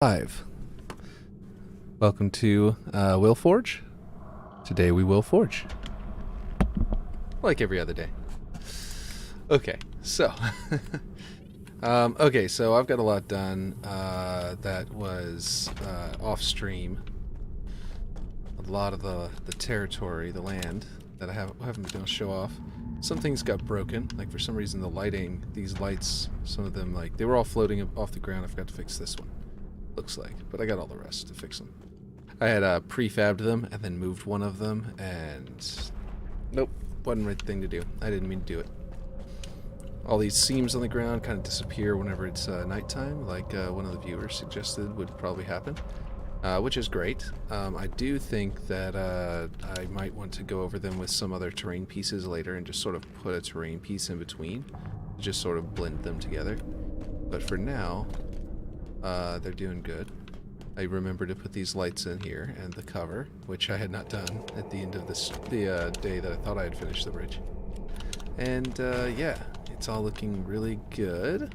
Live. Welcome to Will Forge. Today we will forge. Like every other day. Okay, so so I've got a lot done that was off stream. A lot of the territory, the land that I haven't been able to show off. Some things got broken, like for some reason the lighting, these lights, some of them they were all floating off the ground. I forgot to fix this one. Looks like, but I got all the rest to fix them. I had prefabbed them and then moved one of them, and nope, wasn't the right thing to do. I didn't mean to do it. All these seams on the ground kind of disappear whenever it's nighttime, like one of the viewers suggested would probably happen, which is great. I do think that I might want to go over them with some other terrain pieces later and just sort of put a terrain piece in between to just sort of blend them together. But for now, they're doing good. I remember to put these lights in here and the cover, which I had not done at the end of the day that I thought I had finished the bridge. And yeah, it's all looking really good.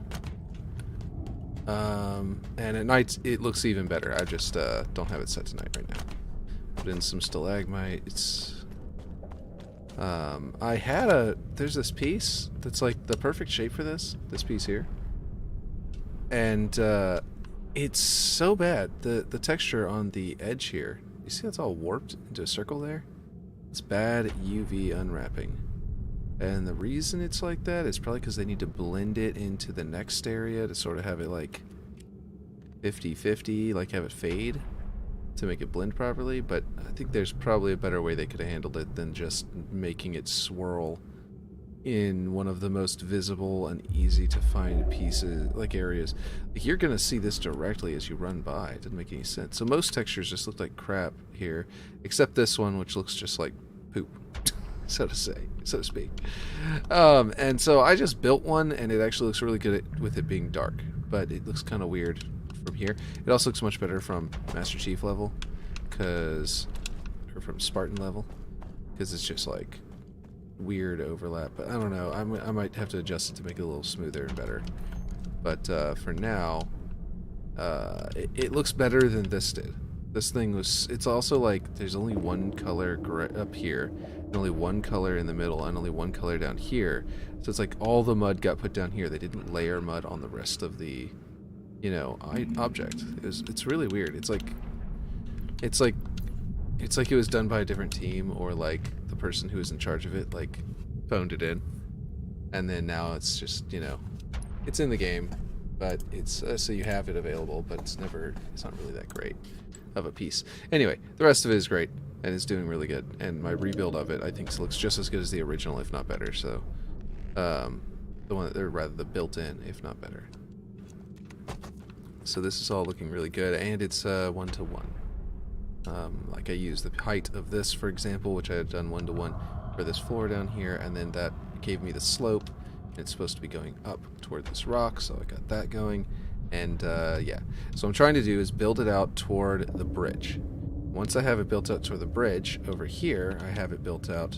And at night it looks even better. I just don't have it set to night right now. Put in some stalagmites. There's this piece that's like the perfect shape for this piece here. And it's so bad. The texture on the edge here, you see it's all warped into a circle there? It's bad UV unwrapping. And the reason it's like that is probably because they need to blend it into the next area to sort of have it like 50-50, like have it fade to make it blend properly. But I think there's probably a better way they could have handled it than just making it swirl in one of the most visible and easy to find pieces, like areas. Like you're gonna see this directly as you run by. It doesn't make any sense. So most textures just look like crap here, except this one, which looks just like poop, so to speak. And so I just built one, and it actually looks really good with it being dark, but it looks kind of weird from here. It also looks much better from Master Chief level, or from Spartan level, because it's just like weird overlap. But I don't know, I might have to adjust it to make it a little smoother and better. But for now, it looks better than this did. This thing was, it's also like there's only one color up here, and only one color in the middle, and only one color down here. So it's like all the mud got put down here. They didn't layer mud on the rest of the, object. It's really weird. It's like it was done by a different team, or like the person who was in charge of it like phoned it in, and then now it's just it's in the game, but it's so you have it available, but it's not really that great of a piece. Anyway, the rest of it is great and it's doing really good, and my rebuild of it I think looks just as good as the original, if not better. So the built-in, if not better. So this is all looking really good, and it's 1-to-1. Like I used the height of this, for example, which I had done 1-to-1 for this floor down here, and then that gave me the slope. It's supposed to be going up toward this rock, so I got that going. And yeah, so what I'm trying to do is build it out toward the bridge. Once I have it built out toward the bridge, over here I have it built out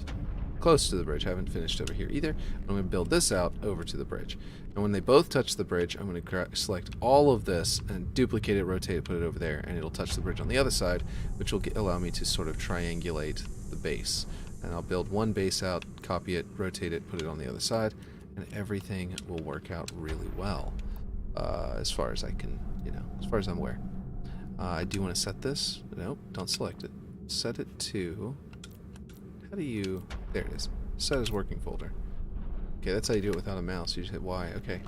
close to the bridge. I haven't finished over here either. I'm going to build this out over to the bridge. And when they both touch the bridge, I'm going to select all of this and duplicate it, rotate it, put it over there, and it'll touch the bridge on the other side, which will allow me to sort of triangulate the base. And I'll build one base out, copy it, rotate it, put it on the other side, and everything will work out really well, as far as I can, as far as I'm aware. I do want to set this. Nope, don't select it. Set it to, how do you, there it is. Set as working folder. Okay, that's how you do it without a mouse. You just hit Y. Okay.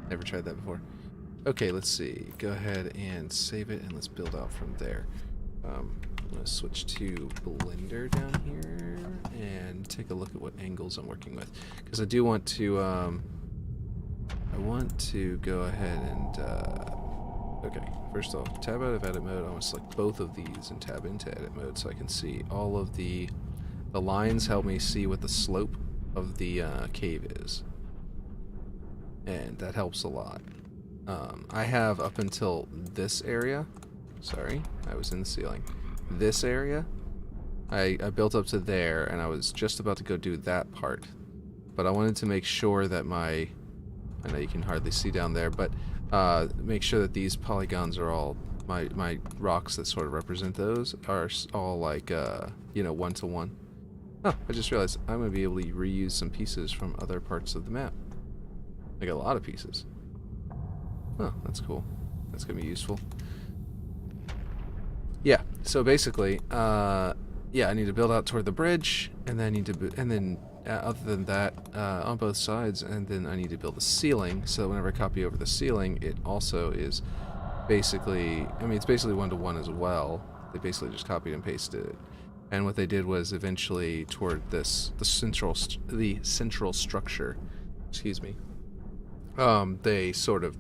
Never tried that before. Okay, let's see. Go ahead and save it, and let's build out from there. I'm going to switch to Blender down here and take a look at what angles I'm working with, because I do want to go ahead and okay, first off, tab out of edit mode. I want to select both of these and tab into edit mode so I can see all of the lines. Help me see what the slope of the cave is, and that helps a lot. I have up until this area, sorry, I was in the ceiling, this area, I built up to there, and I was just about to go do that part, but I wanted to make sure that I know you can hardly see down there, but make sure that these polygons are all my rocks that sort of represent those are all like you know, 1-to-1. Oh, I just realized I'm gonna be able to reuse some pieces from other parts of the map. Like a lot of pieces. Oh, that's cool. That's gonna be useful. Yeah. So basically, yeah, I need to build out toward the bridge, and then I need to, and then other than that, on both sides, and then I need to build a ceiling. So whenever I copy over the ceiling, it also is basically, I mean, it's basically 1-to-1 as well. They basically just copied and pasted it. And what they did was eventually toward this, the central structure, excuse me, they sort of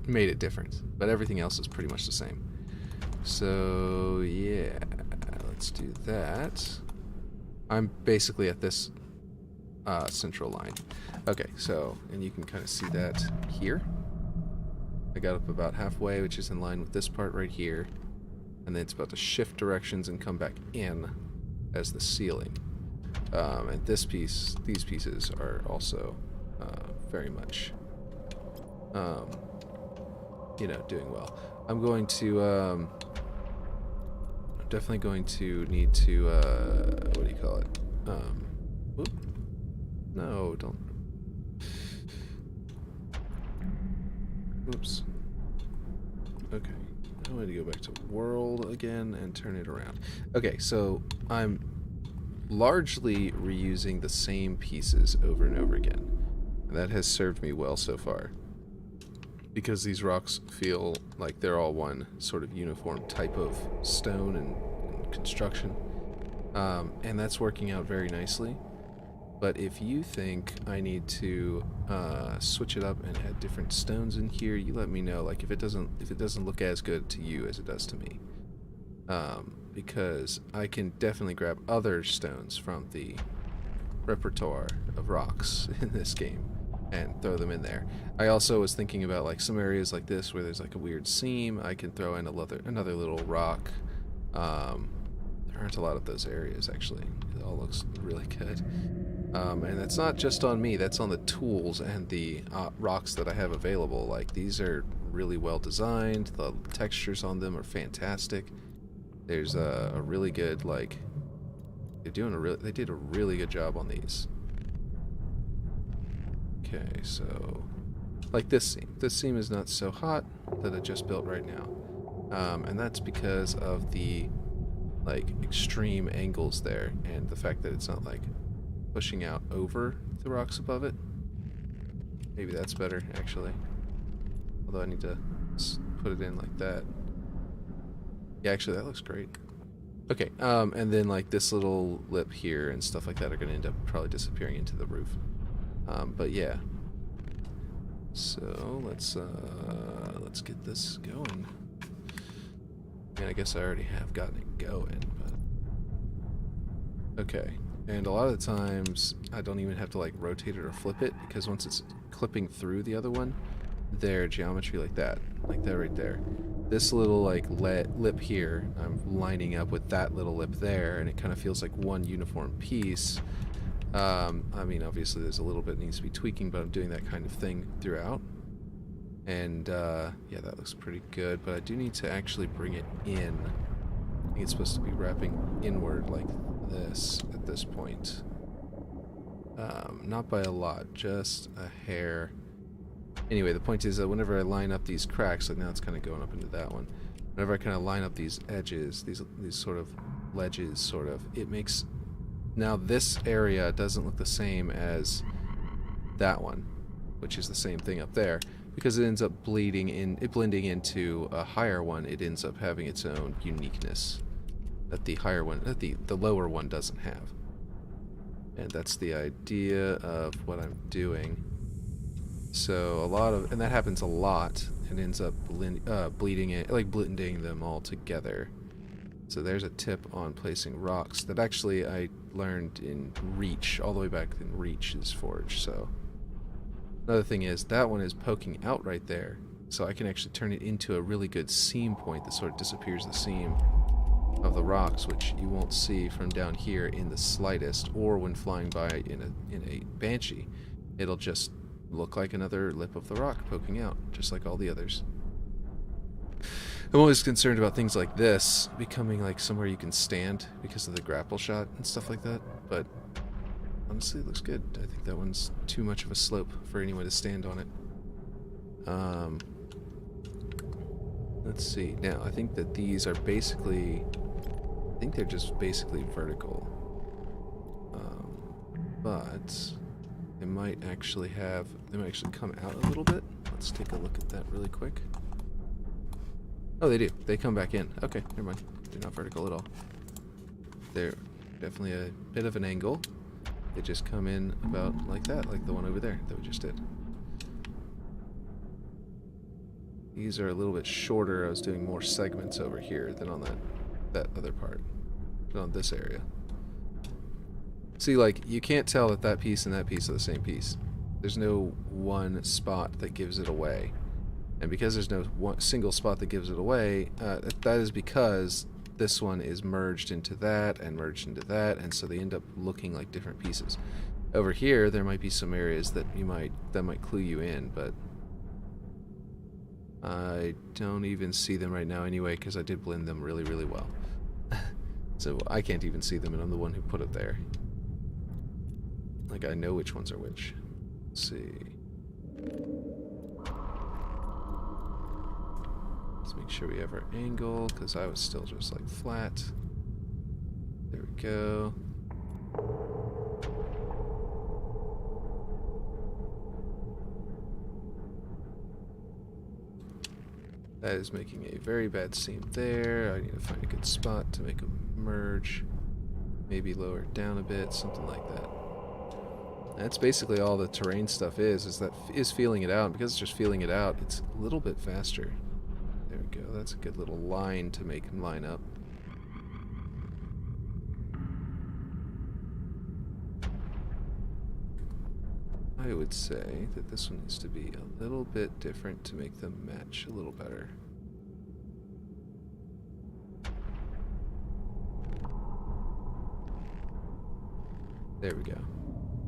made it different, but everything else is pretty much the same. So yeah, let's do that. I'm basically at this central line. Okay, so, and you can kind of see that here. I got up about halfway, which is in line with this part right here. And then it's about to shift directions and come back in as the ceiling. And this piece, these pieces are also very much, you know, doing well. I'm going to, I'm definitely going to need to, what do you call it? Whoop. No, don't. Oops. Okay. I want to go back to world again and turn it around. Okay, so I'm largely reusing the same pieces over and over again. That has served me well so far, because these rocks feel like they're all one sort of uniform type of stone and construction. And that's working out very nicely. But if you think I need to switch it up and add different stones in here, you let me know. Like if it doesn't look as good to you as it does to me, because I can definitely grab other stones from the repertoire of rocks in this game and throw them in there. I also was thinking about like some areas like this where there's like a weird seam. I can throw in another little rock. There aren't a lot of those areas actually. It all looks really good. And that's not just on me, that's on the tools and the rocks that I have available. Like, these are really well designed, the textures on them are fantastic. There's a really good, like, they did a really good job on these. Okay, so, like this seam is not so hot that I just built right now. And that's because of the, like, extreme angles there, and the fact that it's not, like, pushing out over the rocks above it. Maybe that's better, actually. Although I need to put it in like that. Yeah, actually, that looks great. Okay, and then like this little lip here and stuff like that are going to end up probably disappearing into the roof. But yeah. So let's get this going. I mean, I guess I already have gotten it going, but okay. And a lot of the times, I don't even have to like rotate it or flip it, because once it's clipping through the other one, their geometry like that right there. This little like lip here, I'm lining up with that little lip there, and it kind of feels like one uniform piece. I mean, obviously there's a little bit that needs to be tweaking, but I'm doing that kind of thing throughout. And yeah, that looks pretty good, but I do need to actually bring it in. I think it's supposed to be wrapping inward like this at this point. Not by a lot, just a hair. Anyway, the point is that whenever I line up these cracks, like now it's kind of going up into that one. Whenever I kind of line up these edges, these sort of ledges, sort of, it makes, now this area doesn't look the same as that one, which is the same thing up there, because it ends up blending into a higher one. It ends up having its own uniqueness that the higher one, that the lower one doesn't have. And that's the idea of what I'm doing. So and that happens a lot. It ends up blending them all together. So there's a tip on placing rocks that actually I learned in Reach, all the way back in Reach's Forge. So another thing is that one is poking out right there, so I can actually turn it into a really good seam point that sort of disappears the seam of the rocks, which you won't see from down here in the slightest, or when flying by in a Banshee. It'll just look like another lip of the rock poking out, just like all the others. I'm always concerned about things like this becoming like somewhere you can stand because of the grapple shot and stuff like that, but honestly it looks good. I think that one's too much of a slope for anyone to stand on it. Let's see. Now, I think that these are basically... I think they're just basically vertical. But they might actually have... They might actually come out a little bit. Let's take a look at that really quick. Oh, they do. They come back in. Okay, never mind. They're not vertical at all. They're definitely a bit of an angle. They just come in about like that, like the one over there that we just did. These are a little bit shorter. I was doing more segments over here than on that other part, than on this area. See, like, you can't tell that that piece and that piece are the same piece. There's no one spot that gives it away. And because there's no one single spot that gives it away, that is because this one is merged into that and merged into that, and so they end up looking like different pieces. Over here, there might be some areas that might clue you in, but I don't even see them right now anyway, because I did blend them really, really well. So I can't even see them, and I'm the one who put it there. Like, I know which ones are which. Let's see. Let's make sure we have our angle, because I was still just like flat. There we go. That is making a very bad seam there. I need to find a good spot to make them merge. Maybe lower it down a bit, something like that. That's basically all the terrain stuff is feeling it out. And because it's just feeling it out, it's a little bit faster. There we go. That's a good little line to make them line up. I would say that this one needs to be a little bit different to make them match a little better. There we go.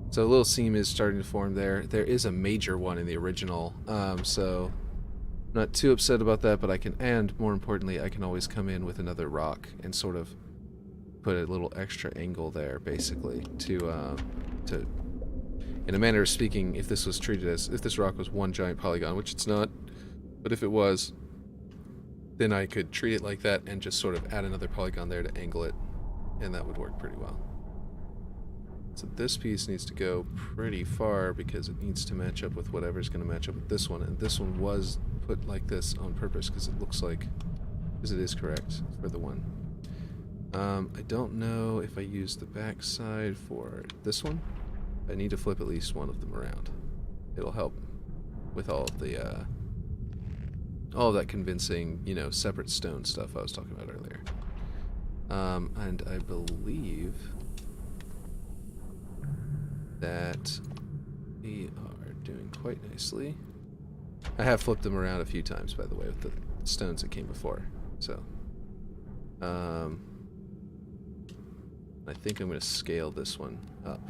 So a little seam is starting to form there. There is a major one in the original, so I'm not too upset about that, but I can, and more importantly, I can always come in with another rock and sort of put a little extra angle there, basically, to in a manner of speaking, if this was treated as, if this rock was one giant polygon, which it's not, but if it was, then I could treat it like that and just sort of add another polygon there to angle it, and that would work pretty well. So this piece needs to go pretty far because it needs to match up with whatever's going to match up with this one, and this one was put like this on purpose because it looks like, because it is correct for the one. I don't know if I use the back side for this one. I need to flip at least one of them around. It'll help with all of the all of that convincing, you know, separate stone stuff I was talking about earlier. And I believe that we are doing quite nicely. I have flipped them around a few times, by the way, with the stones that came before. So, I think I'm going to scale this one up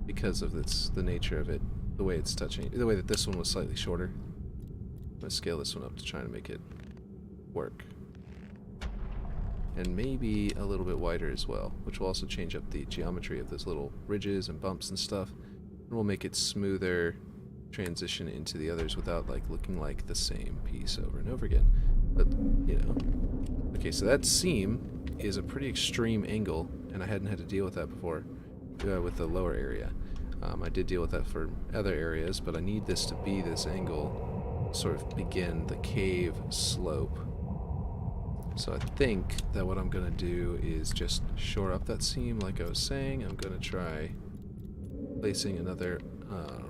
because of the nature of it, the way it's touching, the way that this one was slightly shorter. I'm going to scale this one up to try to make it work. And maybe a little bit wider as well, which will also change up the geometry of those little ridges and bumps and stuff, and will make it smoother transition into the others without like looking like the same piece over and over again. But, you know. Okay, so that seam is a pretty extreme angle, and I hadn't had to deal with that before with the lower area. I did deal with that for other areas, but I need this to be this angle, sort of begin the cave slope. So I think that what I'm going to do is just shore up that seam like I was saying. I'm going to try placing another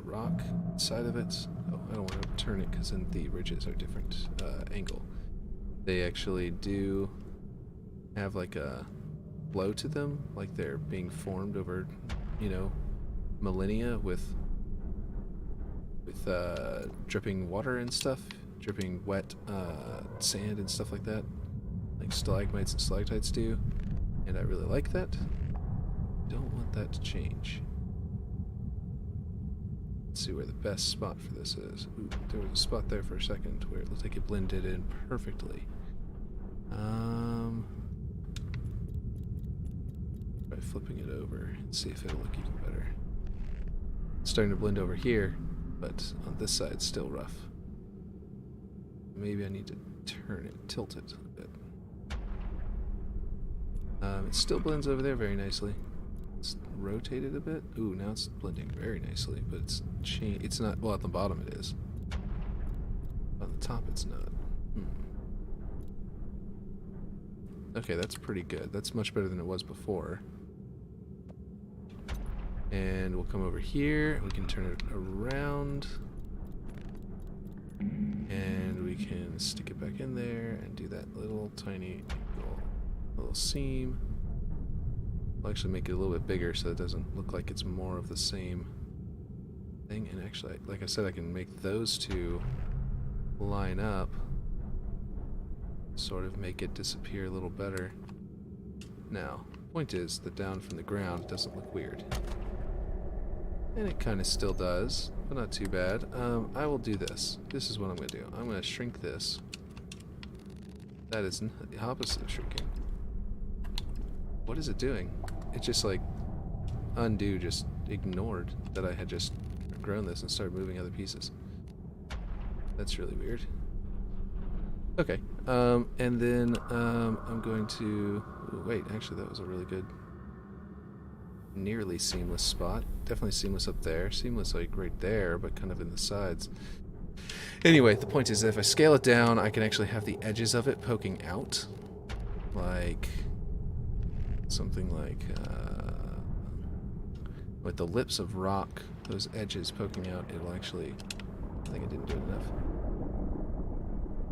rock inside of it. Oh, I don't want to turn it because then the ridges are different angle. They actually do have like a flow to them, like they're being formed over, you know, millennia with dripping water and stuff, dripping wet sand and stuff like that, like stalagmites and stalactites do, and I really like that. Don't want that to change. Let's see where the best spot for this is. Ooh, there was a spot there for a second where it looked like it blended in perfectly. Try flipping it over and see if it'll look even better. It's starting to blend over here, but on this side it's still rough. Maybe I need to turn it, tilt it a bit. It still blends over there very nicely. It's rotated a bit. Ooh, now it's blending very nicely, but it's not, well, at the bottom it is. On the top it's not. Okay, that's pretty good. That's much better than it was before. And we'll come over here, we can turn it around. And we can stick it back in there and do that little tiny little seam. I'll actually make it a little bit bigger so it doesn't look like it's more of the same thing. And actually, like I said, I can make those two line up, sort of make it disappear a little better. Now, point is that down from the ground it doesn't look weird. And it kind of still does, but not too bad. I will do this. This is what I'm going to do. I'm going to shrink this. That is the opposite of shrinking. What is it doing? It just like undo, just ignored that I had just grown this and started moving other pieces. That's really weird. Okay, and then I'm going to... Ooh, wait, actually that was a really good... nearly seamless spot. Definitely seamless up there. Seamless like right there, but kind of in the sides. Anyway, the point is that if I scale it down, I can actually have the edges of it poking out. Like... something like... with the lips of rock, those edges poking out, it'll actually... I think I didn't do it enough.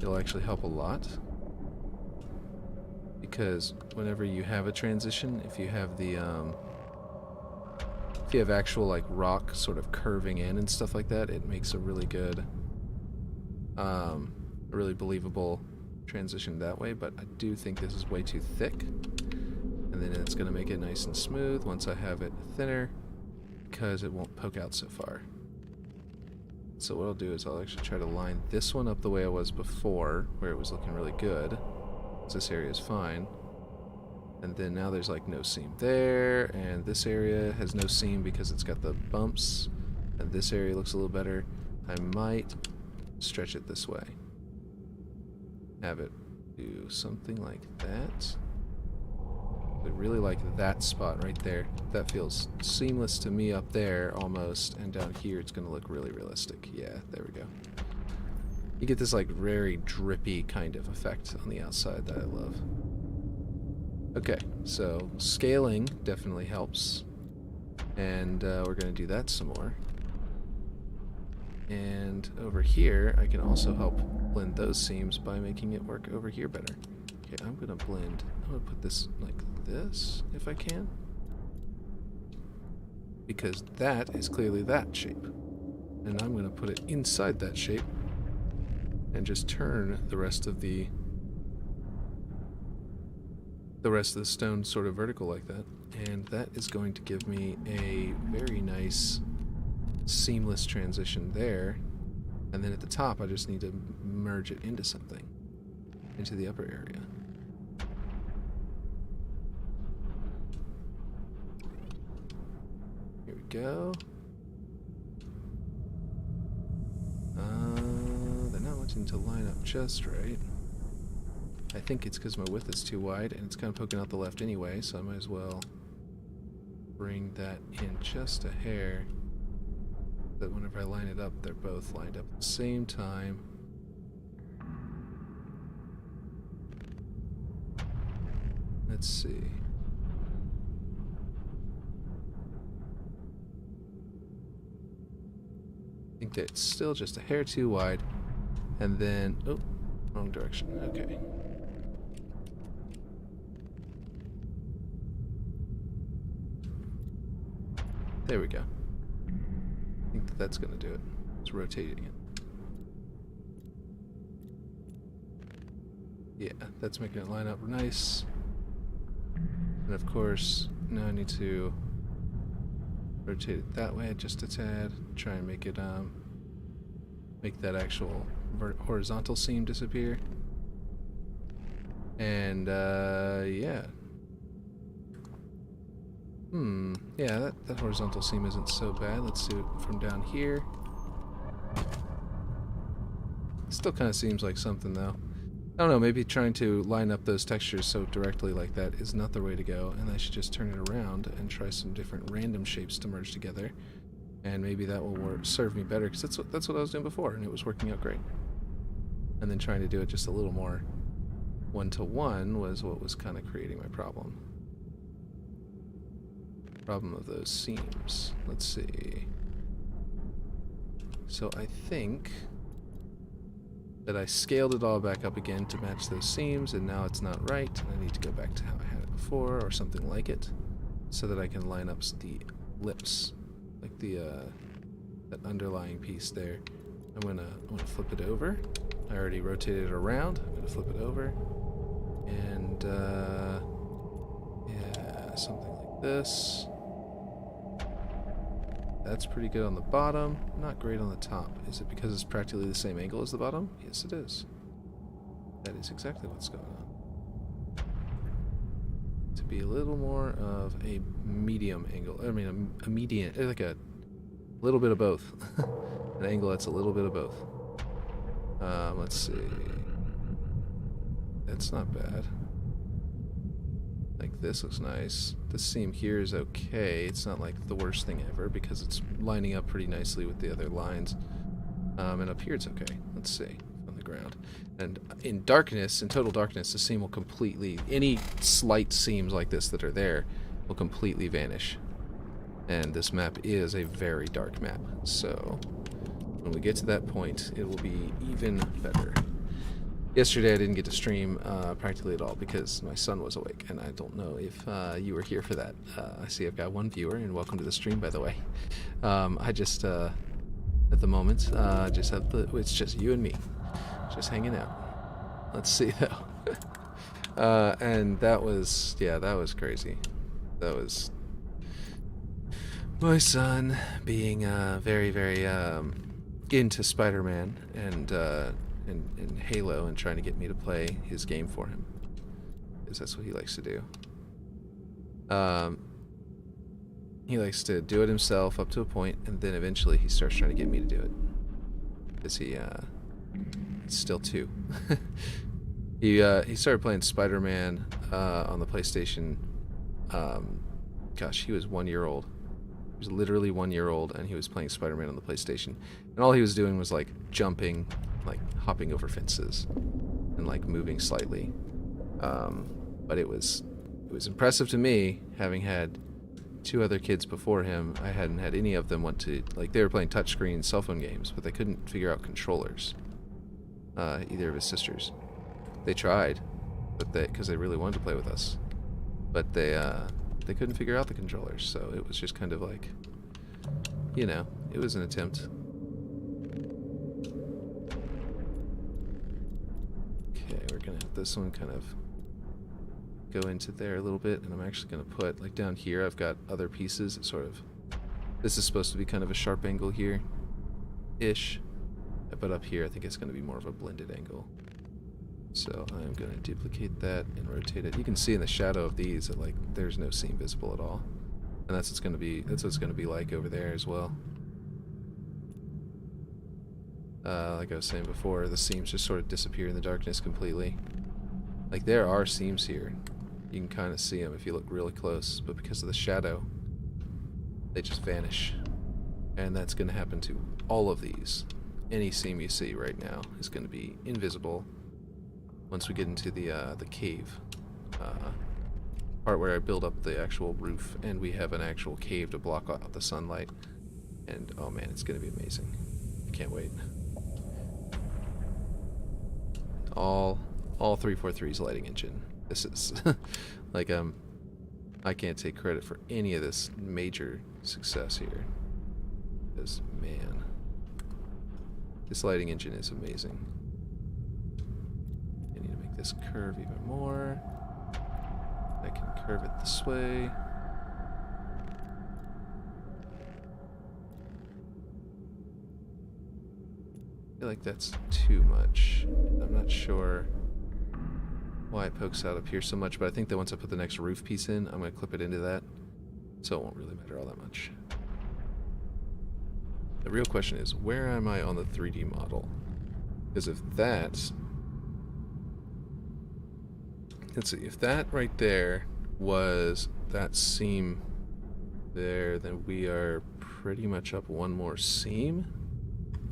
It'll actually help a lot. Because whenever you have a transition, if you have the... if you have actual like rock sort of curving in and stuff like that, it makes a really good, a really believable transition that way. But I do think this is way too thick, and then it's going to make it nice and smooth once I have it thinner, because it won't poke out so far. So what I'll do is I'll actually try to line this one up the way I was before, where it was looking really good. This area is fine. And then now there's like no seam there, and this area has no seam because it's got the bumps, and this area looks a little better. I might stretch it this way. Have it do something like that. I really like that spot right there. That feels seamless to me up there almost, and down here it's going to look really realistic. Yeah, there we go. You get this like very drippy kind of effect on the outside that I love. Okay, so scaling definitely helps, and we're going to do that some more. And over here, I can also help blend those seams by making it work over here better. Okay, I'm going to blend, I'm going to put this like this, if I can. Because that is clearly that shape. And I'm going to put it inside that shape, and just turn the rest of the stone sort of vertical like that, and that is going to give me a very nice seamless transition there. And then at the top I just need to merge it into something, into the upper area. Here we go. They're not wanting to line up just right. I think it's because my width is too wide, and it's kind of poking out the left anyway, so I might as well bring that in just a hair, so that whenever I line it up, they're both lined up at the same time. Let's see. I think that it's still just a hair too wide, and then... oh, wrong direction. Okay. There we go. I think that's going to do it. It's rotating it. Yeah, that's making it line up nice. And of course, now I need to Rotate it that way just a tad. Try and make it make that actual horizontal seam disappear. And yeah. Yeah, that horizontal seam isn't so bad. Let's do it from down here. Still kind of seems like something though. I don't know, maybe trying to line up those textures so directly like that is not the way to go, and I should just turn it around and try some different random shapes to merge together, and maybe that will serve me better, because that's what I was doing before, and it was working out great. And then trying to do it just a little more one-to-one was what was kind of creating my problem. Problem of those seams. Let's see. So I think that I scaled it all back up again to match those seams, and now it's not right, and I need to go back to how I had it before, or something like it, so that I can line up the lips, like the that underlying piece there. I'm gonna flip it over. I already rotated it around. I'm gonna flip it over, and yeah, something like this. That's pretty good on the bottom, not great on the top. Is it because it's practically the same angle as the bottom? Yes, it is. That is exactly what's going on. To be a little more of a medium angle. I mean, a median, like a little bit of both. An angle that's a little bit of both. Let's see. That's not bad. Like this looks nice. This seam here is okay. It's not like the worst thing ever because it's lining up pretty nicely with the other lines. And up here it's okay. Let's see. On the ground. And in darkness, in total darkness, the seam will completely, any slight seams like this that are there will completely vanish. And this map is a very dark map. So when we get to that point, it will be even better. Yesterday I didn't get to stream practically at all because my son was awake, and I don't know if you were here for that. I see I've got one viewer, and welcome to the stream, by the way. I just, at the moment, just have it's just you and me, just hanging out. Let's see, though. And that was, yeah, that was crazy. That was my son being very, very into Spider-Man and Halo, and trying to get me to play his game for him, because that's what he likes to do. He likes to do it himself up to a point, and then eventually he starts trying to get me to do it, because it's still 2. He started playing Spider-Man on the PlayStation. Gosh, he was 1 year old. He was literally 1 year old, and he was playing Spider-Man on the PlayStation, and all he was doing was like jumping, like hopping over fences and like moving slightly. But it was impressive to me, having had 2 other kids before him. I hadn't had any of them want to, like, they were playing touchscreen cell phone games, but they couldn't figure out controllers. Either of his sisters. They tried, but because they really wanted to play with us, but they couldn't figure out the controllers. So it was just kind of like, you know, it was an attempt. Okay, we're gonna have this one kind of go into there a little bit, and I'm actually gonna put, like, down here I've got other pieces that sort of, this is supposed to be kind of a sharp angle here ish, but up here I think it's gonna be more of a blended angle. So I'm gonna duplicate that and rotate it. You can see in the shadow of these that, like, there's no seam visible at all, and that's what it's gonna be like over there as well. Like I was saying before, the seams just sort of disappear in the darkness completely. Like, there are seams here. You can kind of see them if you look really close, but because of the shadow, they just vanish. And that's going to happen to all of these. Any seam you see right now is going to be invisible once we get into the cave part where I build up the actual roof, and we have an actual cave to block out the sunlight. And oh man, it's going to be amazing. I can't wait. All 343's lighting engine. This is like, I can't take credit for any of this major success here, because man, this lighting engine is amazing. I need to make this curve even more. I can curve it this way. feel like that's too much. I'm not sure why it pokes out up here so much, but I think that once I put the next roof piece in, I'm going to clip it into that, so it won't really matter all that much. The real question is, where am I on the 3D model? Because if that... Let's see, if that right there was that seam there, then we are pretty much up one more seam,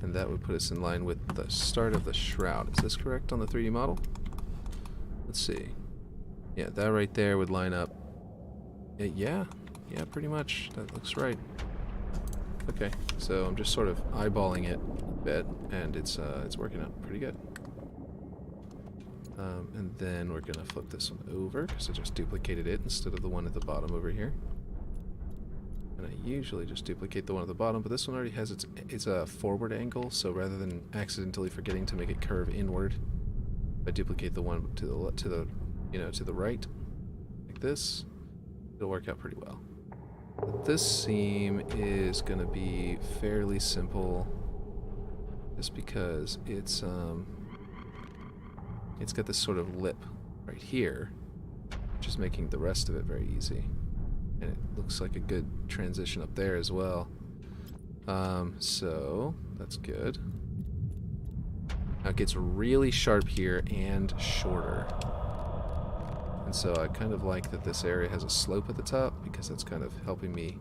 and that would put us in line with the start of the shroud. Is this correct on the 3D model? Let's see. Yeah, that right there would line up. Yeah, pretty much. That looks right. Okay, so I'm just sort of eyeballing it a bit, and it's working out pretty good. And then we're gonna flip this one over because I just duplicated it instead of the one at the bottom over here. And I usually just duplicate the one at the bottom, but this one already has it's a forward angle, so rather than accidentally forgetting to make it curve inward, if I duplicate the one to the right, like this, it'll work out pretty well. But this seam is gonna be fairly simple, just because it's got this sort of lip right here, which is making the rest of it very easy. And it looks like a good transition up there as well. So that's good. Now it gets really sharp here and shorter. And so I kind of like that this area has a slope at the top, because that's kind of helping me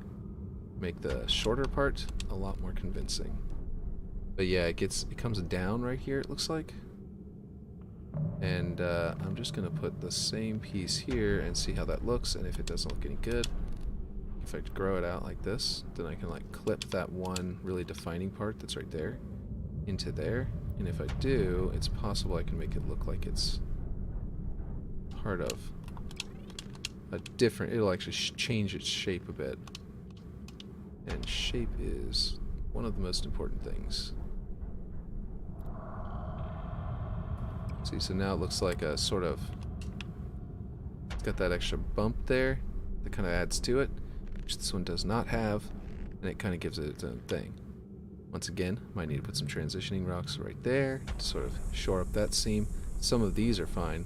make the shorter part a lot more convincing. But yeah, it comes down right here, it looks like. And I'm just going to put the same piece here and see how that looks, and if it doesn't look any good, if I grow it out like this, then I can like clip that one really defining part that's right there into there, and if I do, it's possible I can make it look like it's part of a different, it'll actually change its shape a bit, and shape is one of the most important things. See, so now it looks like a sort of, it's got that extra bump there that kind of adds to it, which this one does not have, and it kind of gives it its own thing. Once again, might need to put some transitioning rocks right there to sort of shore up that seam. Some of these are fine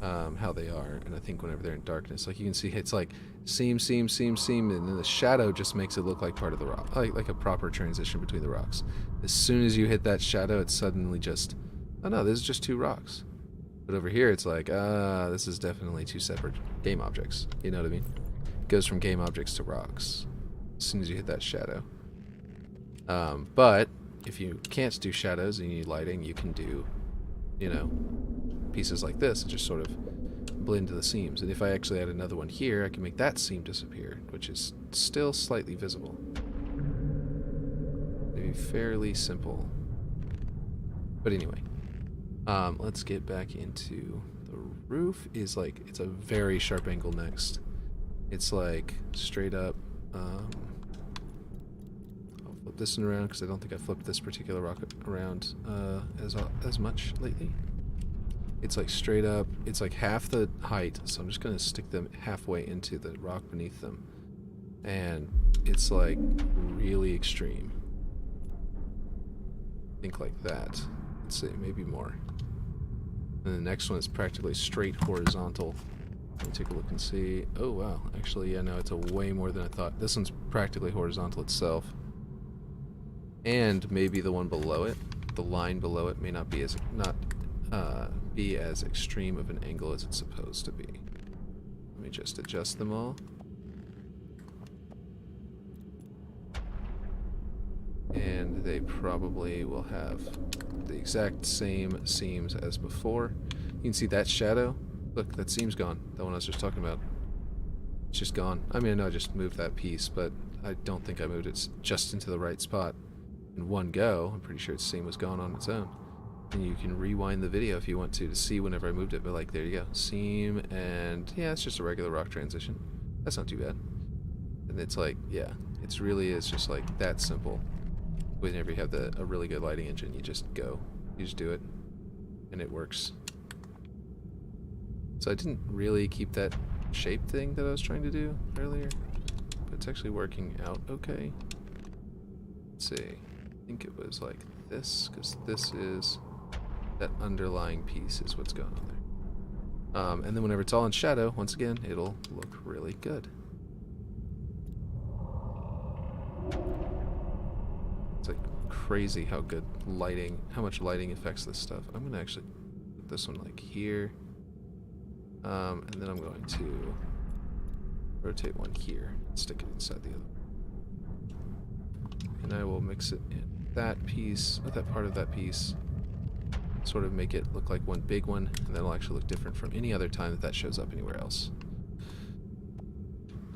how they are, and I think whenever they're in darkness, like you can see, it's like seam, seam, seam, seam, and then the shadow just makes it look like part of the rock, like a proper transition between the rocks. As soon as you hit that shadow, it's suddenly just, oh no, this is just two rocks. But over here, it's like, this is definitely two separate game objects. You know what I mean? It goes from game objects to rocks as soon as you hit that shadow. But if you can't do shadows and you need lighting, you can do, pieces like this and just sort of blend to the seams. And if I actually add another one here, I can make that seam disappear, which is still slightly visible. Maybe fairly simple. But anyway. Let's get back into the roof. Is like, it's a very sharp angle next. It's like straight up. I'll flip this one around because I don't think I flipped this particular rock around as much lately. It's like straight up. It's like half the height, so I'm just gonna stick them halfway into the rock beneath them, and it's like really extreme. Think like that. Let's see, maybe more. And the next one is practically straight horizontal. Let me take a look and see. Oh wow, actually, yeah, no, it's a way more than I thought. This one's practically horizontal itself. And maybe the one below it, the line below it, may not be as extreme of an angle as it's supposed to be. Let me just adjust them all. And they probably will have the exact same seams as before. You can see that shadow. Look, that seam's gone. That one I was just talking about. It's just gone. I mean, I know I just moved that piece, but I don't think I moved it just into the right spot in one go. I'm pretty sure its seam was gone on its own. And you can rewind the video if you want to see whenever I moved it, but like, there you go. Seam, and yeah, it's just a regular rock transition. That's not too bad. And it's like, yeah, it's really is just like that simple. Whenever you have a really good lighting engine, you just go. You just do it, and it works. So I didn't really keep that shape thing that I was trying to do earlier, but it's actually working out okay. Let's see. I think it was like this, because this is that underlying piece is what's going on there. And then whenever it's all in shadow, once again, it'll look really good. It's like crazy how good lighting, how much lighting affects this stuff. I'm going to actually put this one like here. And then I'm going to rotate one here and stick it inside the other. And I will mix it in that piece, with that part of that piece, sort of make it look like one big one, and that'll actually look different from any other time that that shows up anywhere else.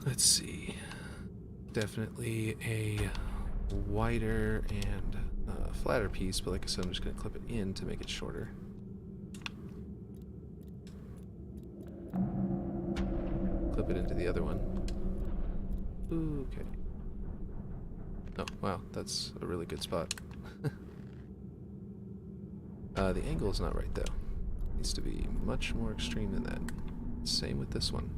Let's see. Definitely a wider and flatter piece, but like I said, I'm just going to clip it in to make it shorter. Clip it into the other one. Okay. Oh, wow, that's a really good spot. The angle is not right, though. It needs to be much more extreme than that. Same with this one.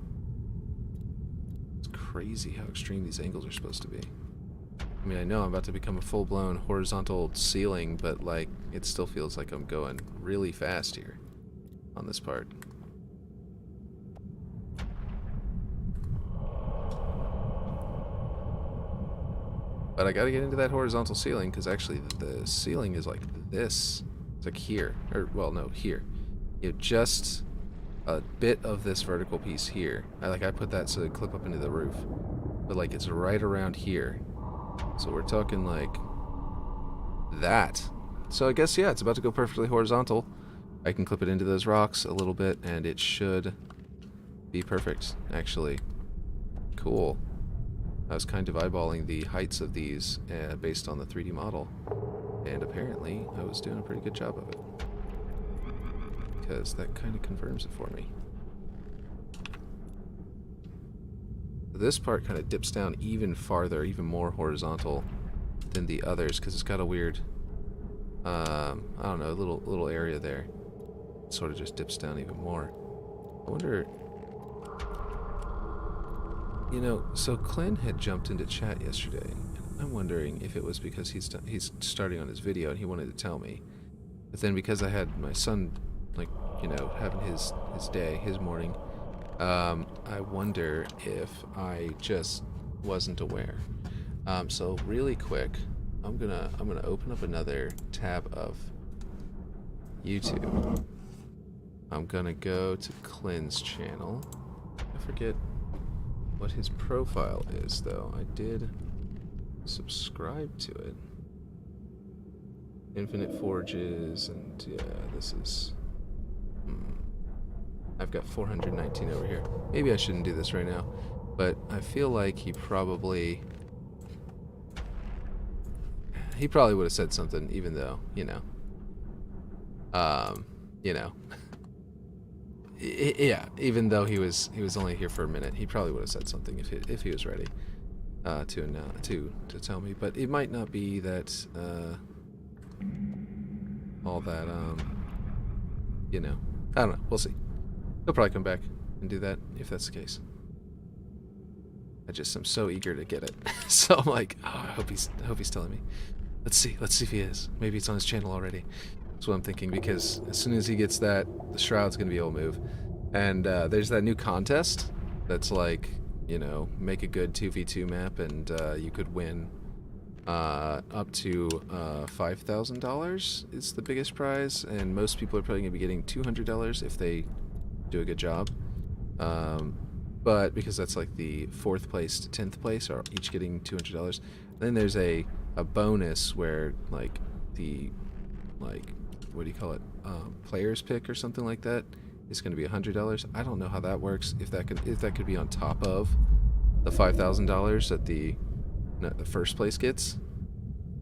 It's crazy how extreme these angles are supposed to be. I mean, I know I'm about to become a full-blown horizontal ceiling, but, like, it still feels like I'm going really fast here on this part. But I gotta get into that horizontal ceiling, because actually the ceiling is like this. It's like here. Or, well, no, here. You have just a bit of this vertical piece here. I put that so it clip up into the roof. But, like, it's right around here. So we're talking, like, that. So I guess, yeah, it's about to go perfectly horizontal. I can clip it into those rocks a little bit, and it should be perfect, actually. Cool. I was kind of eyeballing the heights of these based on the 3D model, and apparently I was doing a pretty good job of it, because that kind of confirms it for me. This part kind of dips down even farther, even more horizontal than the others, because it's got a weird, I don't know, little area there. It sort of just dips down even more. I wonder... You know, so Clint had jumped into chat yesterday, and I'm wondering if it was because he's starting on his video and he wanted to tell me. But then because I had my son, like, you know, having his day, his morning, I wonder if I just wasn't aware. So really quick, I'm gonna open up another tab of YouTube. I'm gonna go to Clint's channel. I forget what his profile is, though. I did subscribe to it. Infinite Forges, and yeah, this is... I've got 419 over here. Maybe I shouldn't do this right now, but I feel like he probably would have said something, even though, you know, yeah, even though he was only here for a minute, he probably would have said something if he was ready to tell me. But it might not be that all that you know, I don't know. We'll see. He'll probably come back and do that if that's the case. I'm so eager to get it. So I'm like, oh, I hope he's telling me. Let's see if he is. Maybe it's on his channel already. That's what I'm thinking, because as soon as he gets that, the shroud's gonna be able to move. And there's that new contest that's like, you know, make a good 2v2 map, and you could win up to $5,000 is the biggest prize, and most people are probably gonna be getting $200 if they do a good job. But because that's like the 4th place to 10th place are each getting $200. Then there's a bonus where like the what do you call it, player's pick or something like that is going to be $100. I don't know how that works, if that could be on top of the $5,000 that the first place gets,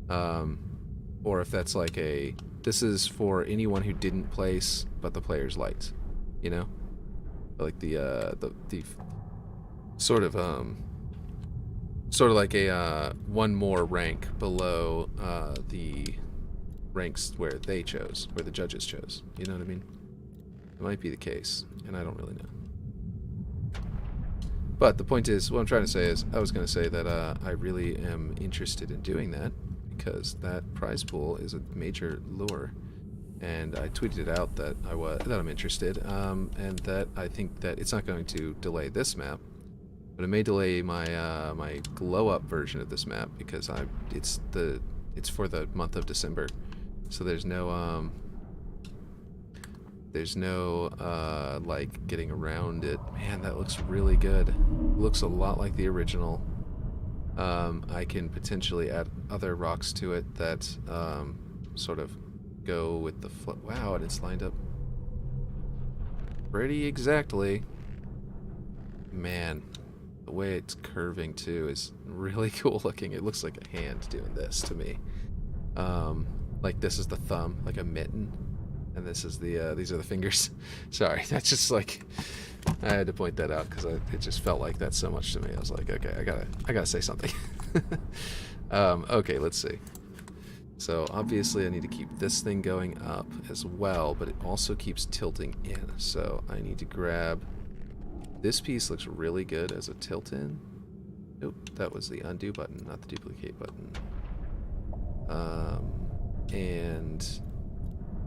or if that's like this is for anyone who didn't place but the players liked, you know, like the sort of like a one more rank below the ranks where they chose, where the judges chose. You know what I mean? It might be the case, and I don't really know. But the point is, what I'm trying to say is, I was going to say that I really am interested in doing that, because that prize pool is a major lure. And I tweeted out that I'm interested, and that I think that it's not going to delay this map, but it may delay my my glow up version of this map because it's for the month of December, so there's no like getting around it. Man, that looks really good. It looks a lot like the original. I can potentially add other rocks to it that sort of go with the wow, and it's lined up pretty exactly. Man, the way it's curving too is really cool looking. It looks like a hand doing this to me. Like this is the thumb, like a mitten, and this is the these are the fingers. Sorry, that's just like, I had to point that out because it just felt like that so much to me. I was like, okay, I gotta say something. Okay, let's see. So obviously I need to keep this thing going up as well, but it also keeps tilting in. So I need to grab, this piece looks really good as a tilt in. Nope, that was the undo button, not the duplicate button. And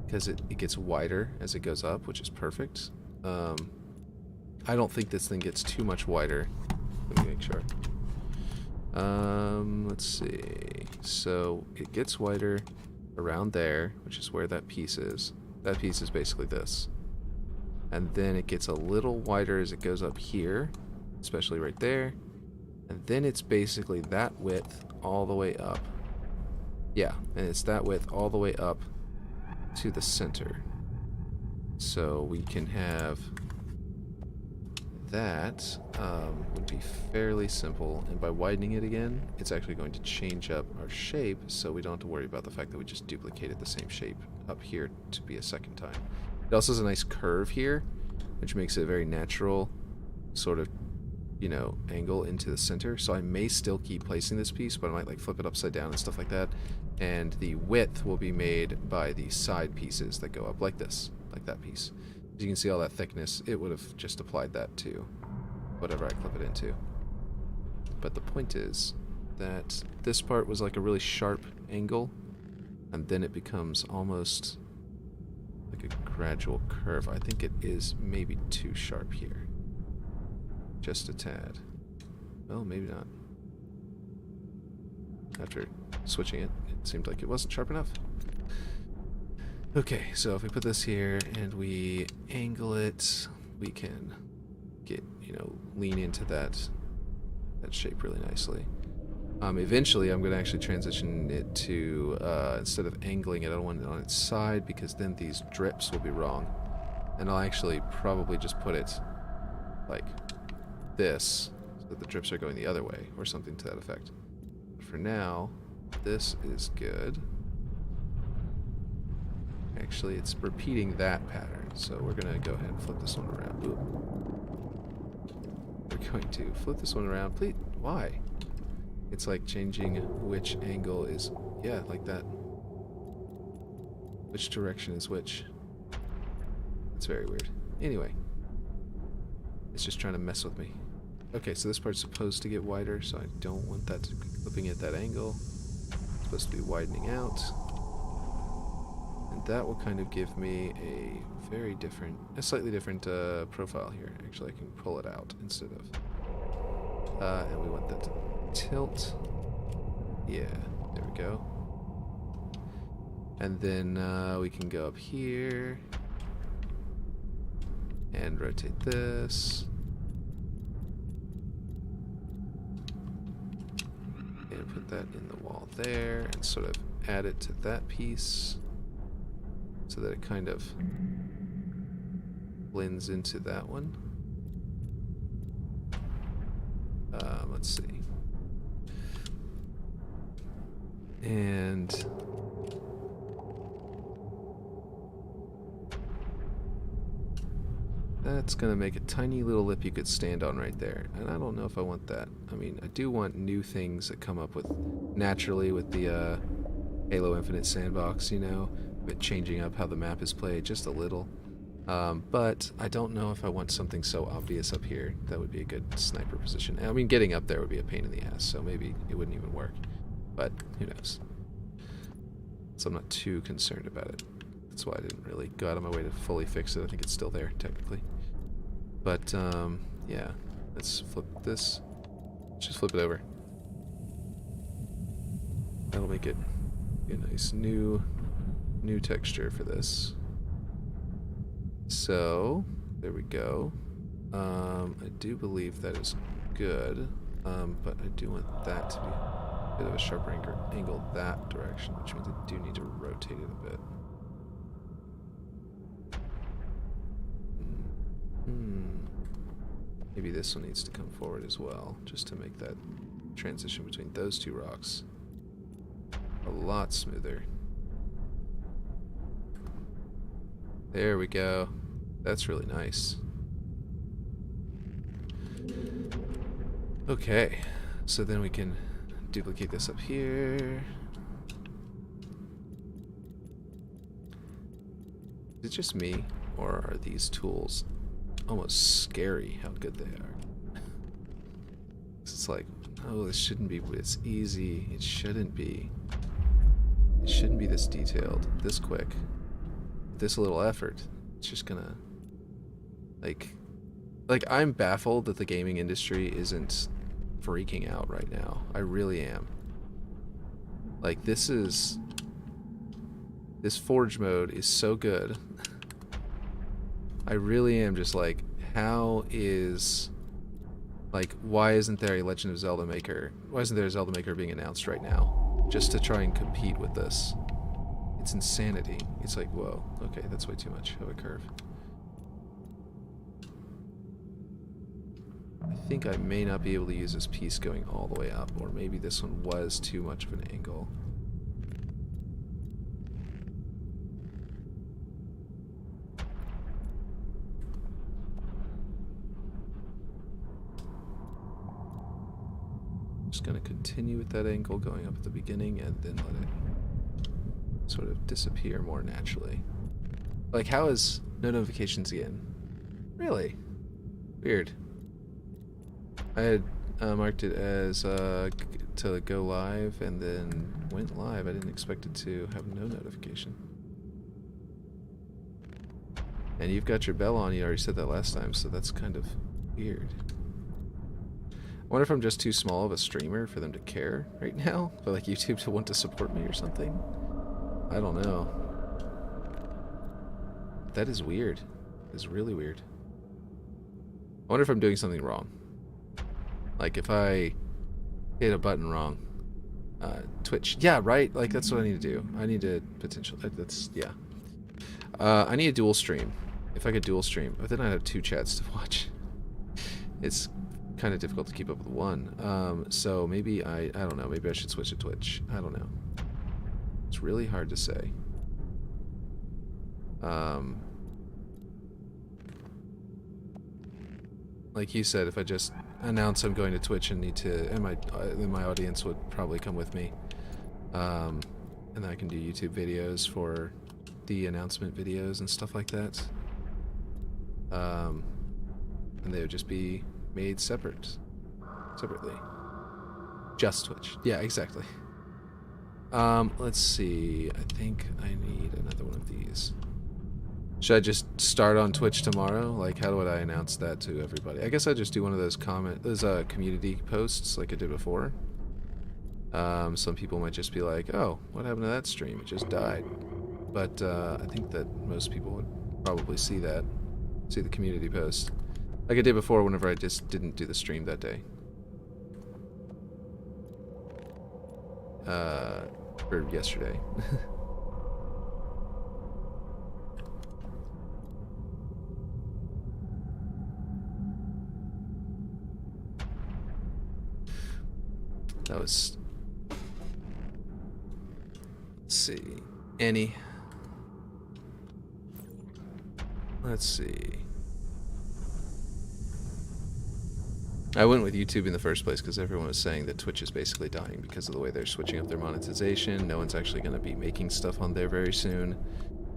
because it gets wider as it goes up, which is perfect. I don't think this thing gets too much wider. Let me make sure. Let's see. So it gets wider around there, which is where that piece is. That piece is basically this. And then it gets a little wider as it goes up here, especially right there. And then it's basically that width all the way up. Yeah, and it's that width all the way up to the center. So we can have that would be fairly simple, and by widening it again, it's actually going to change up our shape, so we don't have to worry about the fact that we just duplicated the same shape up here to be a second time. It also has a nice curve here, which makes it a very natural sort of, you know, angle into the center. So I may still keep placing this piece, but I might like flip it upside down and stuff like that. And the width will be made by the side pieces that go up like this, like that piece. As you can see all that thickness, it would have just applied that to whatever I clip it into. But the point is that this part was like a really sharp angle, and then it becomes almost like a gradual curve. I think it is maybe too sharp here. Just a tad. Well, maybe not. After switching it, it seemed like it wasn't sharp enough. Okay, so if we put this here and we angle it, we can get, you know, lean into that shape really nicely. Eventually, I'm going to actually transition it to, instead of angling it, I don't want it on its side because then these drips will be wrong. And I'll actually probably just put it like this, so that the drips are going the other way, or something to that effect. But for now, this is good. Actually, it's repeating that pattern, so we're going to go ahead and flip this one around. Ooh. We're going to flip this one around. Please, why? It's like changing which angle is, yeah, like that. Which direction is which. It's very weird. Anyway, it's just trying to mess with me. Okay, so this part's supposed to get wider, so I don't want that to be flipping at that angle. It's supposed to be widening out. And that will kind of give me a slightly different profile here. Actually, I can pull it out instead of, and we want that to tilt. Yeah, there we go. And then we can go up here and rotate this. And put that in the wall there and sort of add it to that piece so that it kind of blends into that one. Let's see. And that's going to make a tiny little lip you could stand on right there. And I don't know if I want that. I mean, I do want new things that come up with naturally with the Halo Infinite sandbox, you know, with changing up how the map is played just a little. But I don't know if I want something so obvious up here. That would be a good sniper position. I mean, getting up there would be a pain in the ass, so maybe it wouldn't even work. But who knows? so I'm not too concerned about it. That's why I didn't really go out of my way to fully fix it. I think it's still there, technically. But, yeah. Let's flip this. Let's just flip it over. That'll make it a nice new texture for this. So, there we go. I do believe that is good, but I do want that to be a bit of a sharper angle that direction, which means I do need to rotate it a bit. Maybe this one needs to come forward as well, just to make that transition between those two rocks a lot smoother. There we go. That's really nice. Okay, so then we can duplicate this up here. Is it just me, or are these tools almost scary how good they are? It's like, oh, this shouldn't be, but it's easy. It shouldn't be. It shouldn't be this detailed, this quick, this little effort. It's just gonna, like I'm baffled that the gaming industry isn't freaking out right now. I really am. Like, this forge mode is so good. I really am just like, how is, like, why isn't there a Legend of Zelda Maker? Why isn't there a Zelda Maker being announced right now? Just to try and compete with this. It's insanity. It's like, whoa, okay, that's way too much of a curve. I think I may not be able to use this piece going all the way up, or maybe this one was too much of an angle. Just going to continue with that angle going up at the beginning and then let it sort of disappear more naturally. Like, how is no notifications again? Really? Weird. I had marked it as to go live and then went live. I didn't expect it to have no notification. And you've got your bell on. You already said that last time, so that's kind of weird. I wonder if I'm just too small of a streamer for them to care right now, for like YouTube to want to support me or something. I don't know. That is weird. It's really weird. I wonder if I'm doing something wrong. Like, if I hit a button wrong, Twitch. Yeah, right? Like, that's what I need to do. I need to potentially, that's, yeah. I need a dual stream. If I could dual stream, but then I'd have two chats to watch. It's kind of difficult to keep up with one. So maybe I don't know, maybe I should switch to Twitch. I don't know. It's really hard to say. Like you said, if I just announce I'm going to Twitch and need to, and my audience would probably come with me, and then I can do YouTube videos for the announcement videos and stuff like that. And they would just be made separately. Just Twitch. Yeah, exactly. Let's see. I think I need another one of these. Should I just start on Twitch tomorrow? Like, how would I announce that to everybody? I guess I'd just do one of those community posts like I did before. Some people might just be like, oh, what happened to that stream? It just died. But I think that most people would probably see that. See the community post. Like I did before whenever I just didn't do the stream that day. Or yesterday. That was... Let's see. Annie. Let's see. I went with YouTube in the first place because everyone was saying that Twitch is basically dying because of the way they're switching up their monetization. No one's actually going to be making stuff on there very soon.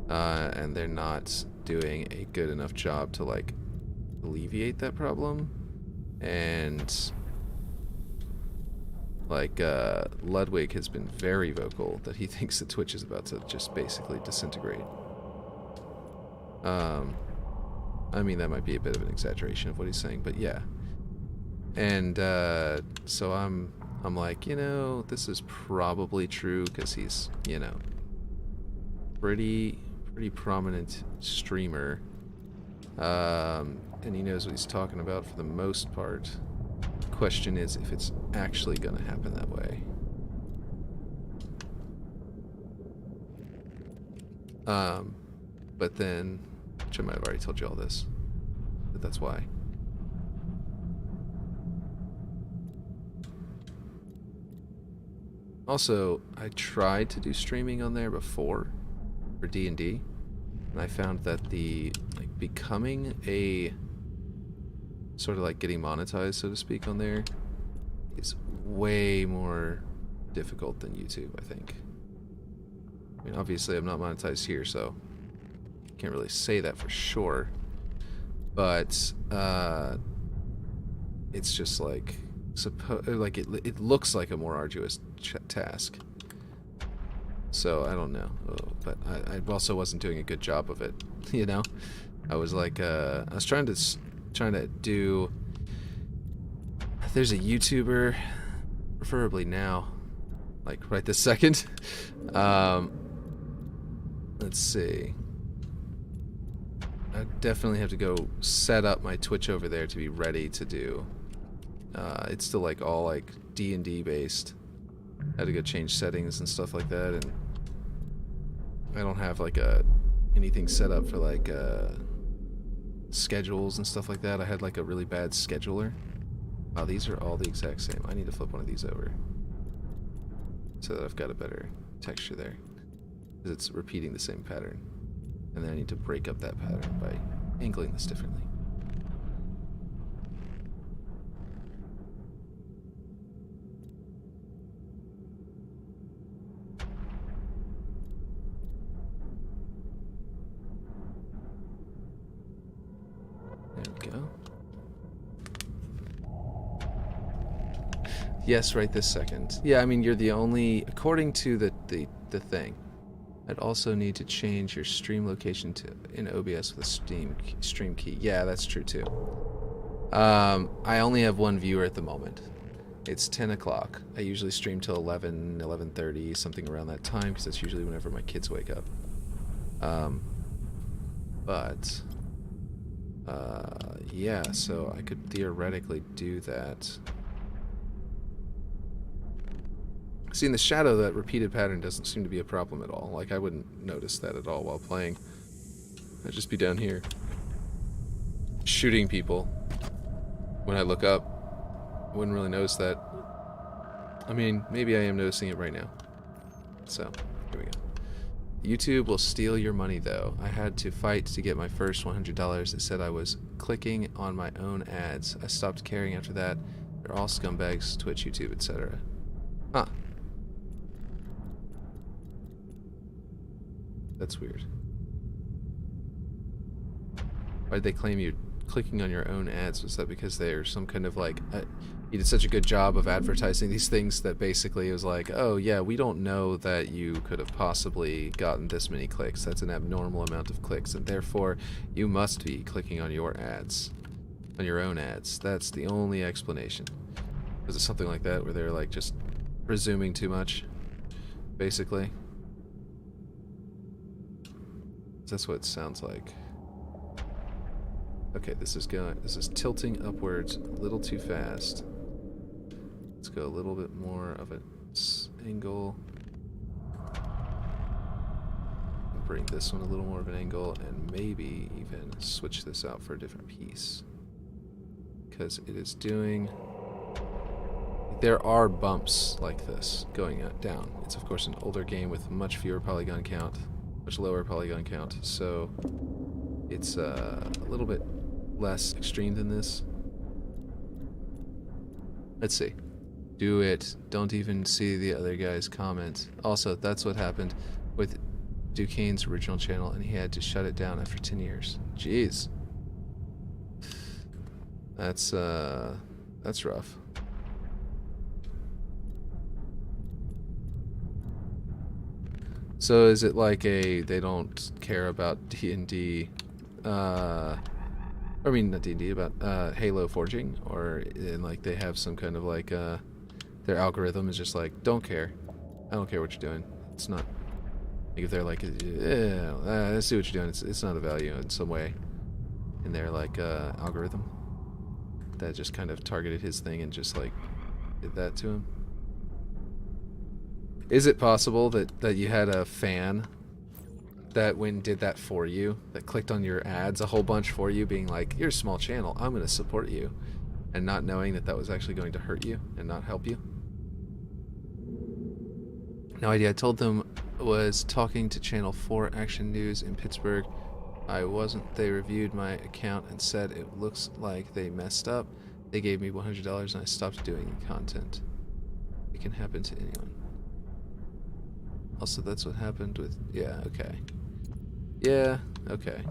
And they're not doing a good enough job to, like, alleviate that problem. And Like, Ludwig has been very vocal that he thinks that Twitch is about to just basically disintegrate. I mean, that might be a bit of an exaggeration of what he's saying, but yeah. And, so I'm like, you know, this is probably true, because he's, you know, pretty prominent streamer. And he knows what he's talking about for the most part. The question is if it's actually gonna happen that way. But then, which I might have already told you all this, but that's why. Also, I tried to do streaming on there before for D&D, and I found that the becoming a sort of like getting monetized, so to speak, on there is way more difficult than YouTube, I think. I mean, obviously I'm not monetized here, so can't really say that for sure, but it's just like it looks like a more arduous task. So I don't know, but I also wasn't doing a good job of it. You know, I was like, I was trying to do. There's a YouTuber, preferably now, like right this second. Let's see. I definitely have to go set up my Twitch over there to be ready to do. It's still like all like D&D based. I had to go change settings and stuff like that, and I don't have like anything set up for like schedules and stuff like that. I had like a really bad scheduler. Wow, these are all the exact same. I need to flip one of these over so that I've got a better texture there, because it's repeating the same pattern. And then I need to break up that pattern by angling this differently. There we go. Yes, right this second. Yeah, I mean, you're the only, according to the thing, I'd also need to change your stream location to in OBS with a stream key. Yeah, that's true too. I only have one viewer at the moment. It's 10 o'clock. I usually stream till 11, 11:30, something around that time, because that's usually whenever my kids wake up. Yeah, so I could theoretically do that. See, in the shadow, that repeated pattern doesn't seem to be a problem at all. Like, I wouldn't notice that at all while playing. I'd just be down here shooting people. When I look up, I wouldn't really notice that. I mean, maybe I am noticing it right now. So, here we go. YouTube will steal your money, though. I had to fight to get my first $100. It said I was clicking on my own ads. I stopped caring after that. They're all scumbags, Twitch, YouTube, etc. Huh. That's weird. Why'd they claim you clicking on your own ads? Was that because they're some kind of like... you did such a good job of advertising these things that basically it was like, oh yeah, we don't know that you could have possibly gotten this many clicks. That's an abnormal amount of clicks, and therefore you must be clicking on your ads. On your own ads. That's the only explanation. Was it something like that where they're like just presuming too much? Basically. That's what it sounds like. Okay, this is tilting upwards a little too fast. Let's go a little bit more of an angle. Bring this one a little more of an angle, and maybe even switch this out for a different piece. Because it is doing... There are bumps like this going down. It's of course an older game with much fewer polygon count. Much lower polygon count, so it's a little bit less extreme than this. Let's see. Do it. Don't even see the other guy's comment. Also, that's what happened with Duquesne's original channel, and he had to shut it down after 10 years. Jeez. That's rough. So is it like they don't care about D&D, I mean not D&D, about Halo forging, or like they have some kind of like their algorithm is just like, don't care, I don't care what you're doing. It's not like if they're like, yeah, I see what you're doing. It's not a value in some way in their like algorithm that just kind of targeted his thing and just like did that to him. Is it possible that you had a fan that did that for you, that clicked on your ads a whole bunch for you, being like, you're a small channel, I'm going to support you, and not knowing that that was actually going to hurt you and not help you? No idea. I told them was talking to Channel 4 Action News in Pittsburgh. I wasn't. They reviewed my account and said it looks like they messed up. They gave me $100 and I stopped doing content. It can happen to anyone. Also, that's what happened with... Yeah, okay. Yeah, okay.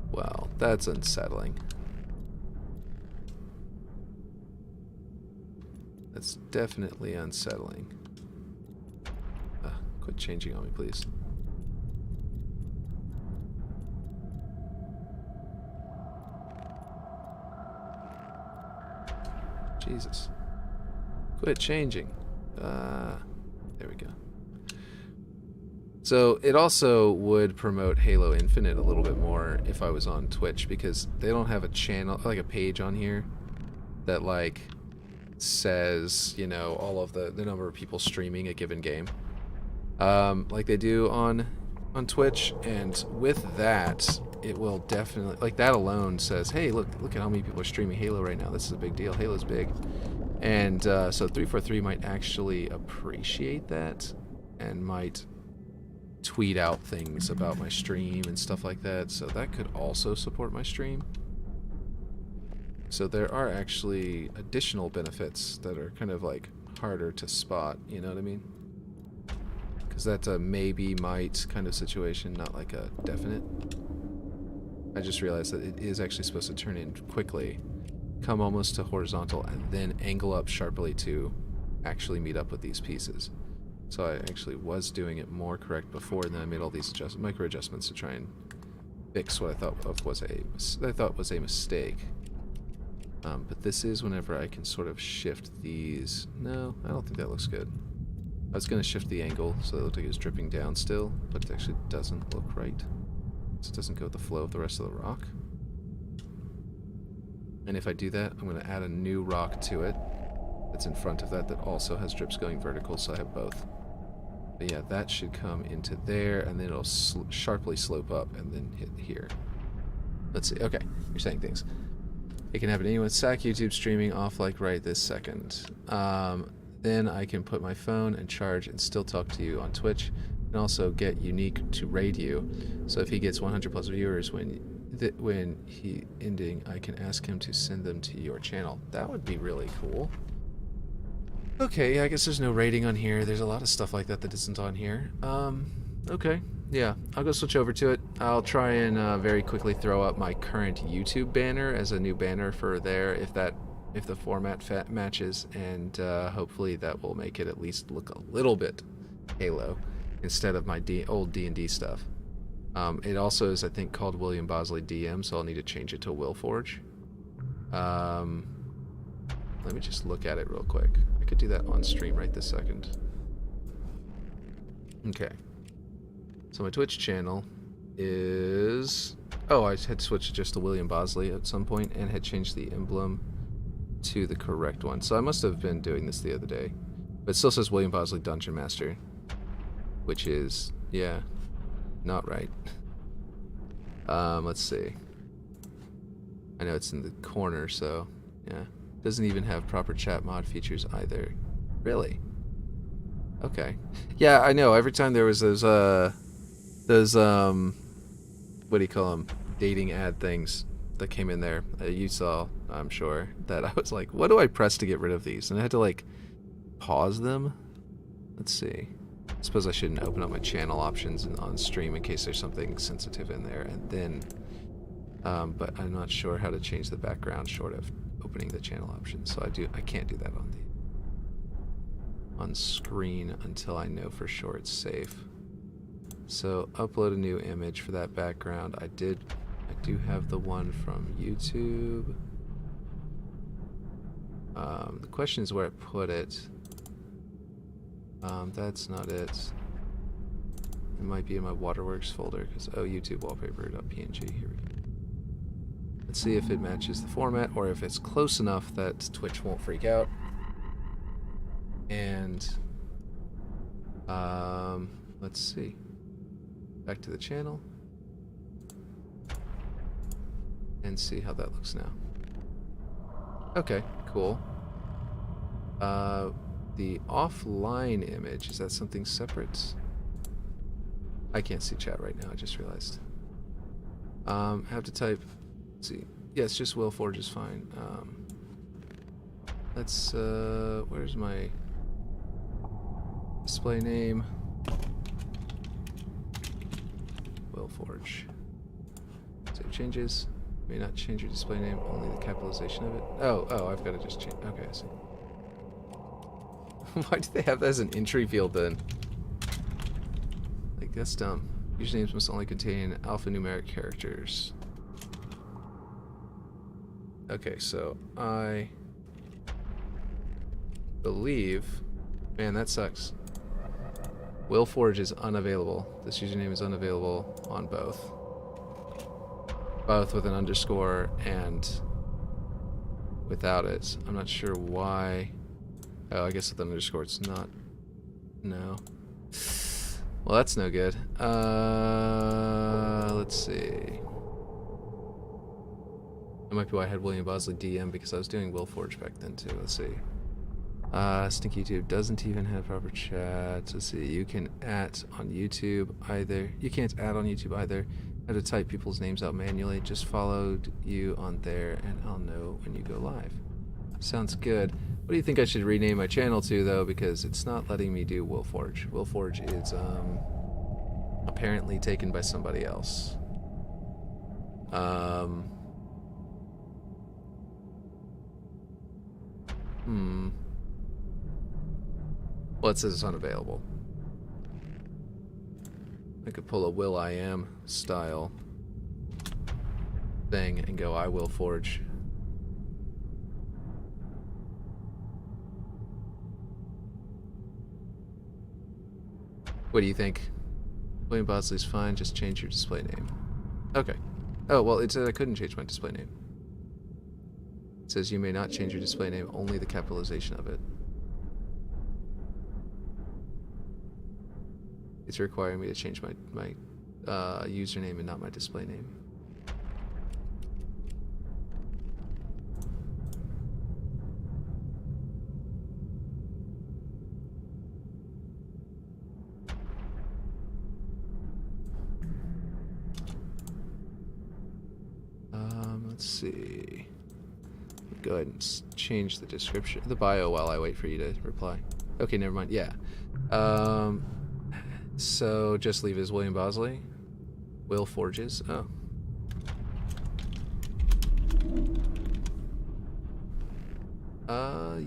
Well, that's unsettling. That's definitely unsettling. Quit changing on me, please. Jesus. Quit changing. There we go. So it also would promote Halo Infinite a little bit more if I was on Twitch, because they don't have a channel, like a page on here that like says, you know, all of the number of people streaming a given game, like they do on Twitch. And with that, it will definitely, like, that alone says, hey, look at how many people are streaming Halo right now. This is a big deal. Halo's big. And so 343 might actually appreciate that and might tweet out things about my stream and stuff like that. So that could also support my stream. So there are actually additional benefits that are kind of like harder to spot, you know what I mean? Because that's a maybe, might kind of situation, not like a definite. I just realized that it is actually supposed to turn in quickly, come almost to horizontal, and then angle up sharply to actually meet up with these pieces. So I actually was doing it more correct before, and then I made all these micro adjustments to try and fix what I thought was a mistake. But this is whenever I can sort of shift these. No, I don't think that looks good. I was going to shift the angle so it looked like it was dripping down still, but it actually doesn't look right. So it doesn't go with the flow of the rest of the rock. And if I do that, I'm going to add a new rock to it that's in front of that also has drips going vertical, so I have both. But yeah, that should come into there, and then it'll sharply slope up and then hit here. Let's see. Okay, you're saying things. It can happen to anyone. Sack YouTube streaming off like right this second. Then I can put my phone and charge and still talk to you on Twitch, and also get Unique to raid you. So if he gets 100 plus viewers when he ending, I can ask him to send them to your channel. That would be really cool. Okay, yeah, I guess there's no rating on here. There's a lot of stuff like that that isn't on here. Okay, yeah, I'll go switch over to it. I'll try and very quickly throw up my current YouTube banner as a new banner for there, if the format matches, and hopefully that will make it at least look a little bit Halo instead of my old D&D stuff. It also is, I think, called William Bosley DM, so I'll need to change it to Willforge. Let me just look at it real quick. I could do that on stream right this second. Okay. So my Twitch channel is... Oh, I had switched just to William Bosley at some point and had changed the emblem to the correct one. So I must have been doing this the other day. But it still says William Bosley Dungeon Master, which is, yeah, not right. Let's see. I know it's in the corner, so yeah. Doesn't even have proper chat mod features either. Really? Okay. Yeah, I know. Every time there was those what do you call them? Dating ad things that came in there. You saw, I'm sure, that I was like, what do I press to get rid of these? And I had to like pause them. Let's see. I suppose I shouldn't open up my channel options on stream in case there's something sensitive in there, and then but I'm not sure how to change the background short of opening the channel options, so I can't do that on on screen until I know for sure it's safe. So upload a new image for that background. I do have the one from YouTube. The question is where I put it. That's not it. It might be in my Waterworks folder because YouTube wallpaper.png. Here we go. Let's see if it matches the format or if it's close enough that Twitch won't freak out. And let's see. Back to the channel and see how that looks now. Okay, cool. The offline image, is that something separate? I can't see chat right now, I just realized. Have to type, let's see. Yes, just Will Forge is fine. Let's, where's my display name? Will Forge. Save changes. May not change your display name, only the capitalization of it. Oh, I've got to just change. Okay, I see. Why do they have that as an entry field then? Like, that's dumb. Usernames must only contain alphanumeric characters. Okay, so I believe... Man, that sucks. Will Forge is unavailable. This username is unavailable on both. Both with an underscore and without it. I'm not sure why. Oh, I guess with an underscore it's not. No. Well, that's no good. Let's see. That might be why I had William Bosley DM, because I was doing Will Forge back then too. Let's see. Stinky YouTube doesn't even have proper chat. Let's see. You can @ on YouTube either. You can't @ on YouTube either. I had to type people's names out manually. Just followed you on there, and I'll know when you go live. Sounds good. What do you think I should rename my channel to, though? Because it's not letting me do Will Forge. Will Forge is apparently taken by somebody else. Well, it says it's unavailable. I could pull a Will I Am style thing and go I Will Forge. What do you think? William Bosley's fine, just change your display name. Okay. Oh, well, it said I couldn't change my display name. It says you may not change your display name, only the capitalization of it. It's requiring me to change my username and not my display name. Let's see. Go ahead and change the description, the bio, while I wait for you to reply. Okay, never mind. Yeah. So just leave as William Bosley. Will Forges. Oh.